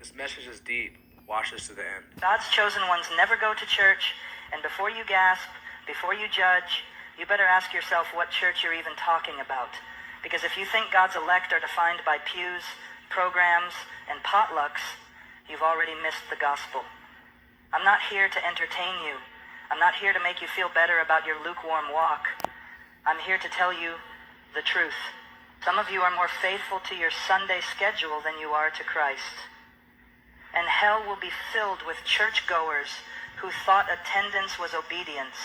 This message is deep. Watch this to the end. God's chosen ones never go to church, and before you gasp, before you judge, you better ask yourself what church you're even talking about. Because if you think God's elect are defined by pews, programs, and potlucks, you've already missed the gospel. I'm not here to entertain you. I'm not here to make you feel better about your lukewarm walk. I'm here to tell you the truth. Some of you are more faithful to your Sunday schedule than you are to Christ. And hell will be filled with churchgoers who thought attendance was obedience.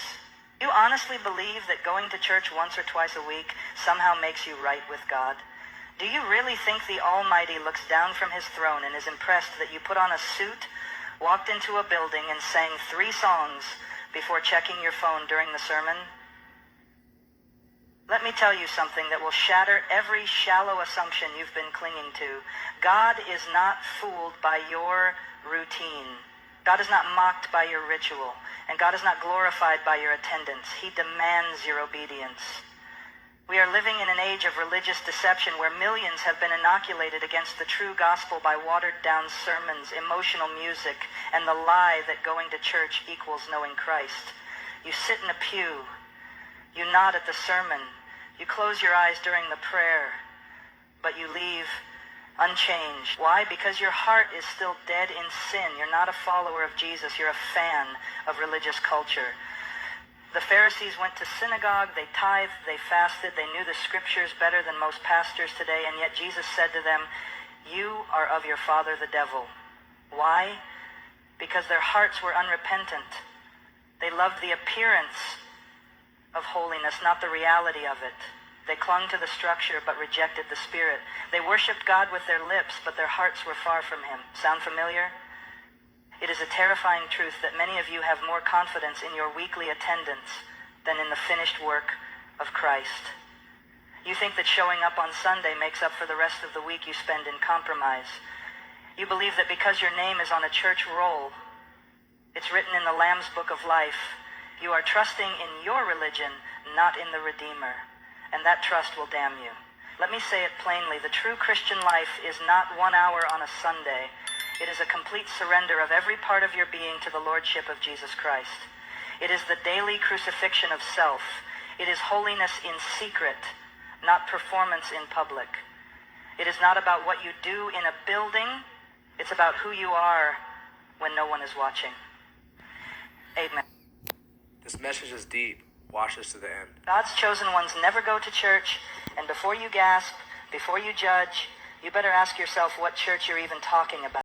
You honestly believe that going to church once or twice a week somehow makes you right with God? Do you really think the Almighty looks down from his throne and is impressed that you put on a suit, walked into a building, and sang 3 songs before checking your phone during the sermon? Let me tell you something that will shatter every shallow assumption you've been clinging to. God is not fooled by your routine. God is not mocked by your ritual. And God is not glorified by your attendance. He demands your obedience. We are living in an age of religious deception where millions have been inoculated against the true gospel by watered-down sermons, emotional music, and the lie that going to church equals knowing Christ. You sit in a pew. You nod at the sermon. You close your eyes during the prayer, but you leave unchanged. Why? Because your heart is still dead in sin. You're not a follower of Jesus. You're a fan of religious culture. The Pharisees went to synagogue, they tithed, they fasted, they knew the scriptures better than most pastors today, and yet Jesus said to them, "You are of your father the devil." Why? Because their hearts were unrepentant. They loved the appearance of holiness, not the reality of it. They clung to the structure but rejected the Spirit. They worshiped God with their lips, but their hearts were far from him. Sound familiar? It is a terrifying truth that many of you have more confidence in your weekly attendance than in the finished work of Christ. You think that showing up on Sunday makes up for the rest of the week you spend in compromise. You believe that because your name is on a church roll, it's written in the Lamb's Book of Life, you are trusting in your religion, not in the Redeemer. And that trust will damn you. Let me say it plainly. The true Christian life is not 1 hour on a Sunday. It is a complete surrender of every part of your being to the Lordship of Jesus Christ. It is the daily crucifixion of self. It is holiness in secret, not performance in public. It is not about what you do in a building. It's about who you are when no one is watching. Amen. This message is deep. Watch this to the end. God's chosen ones never go to church, and before you gasp, before you judge, you better ask yourself what church you're even talking about.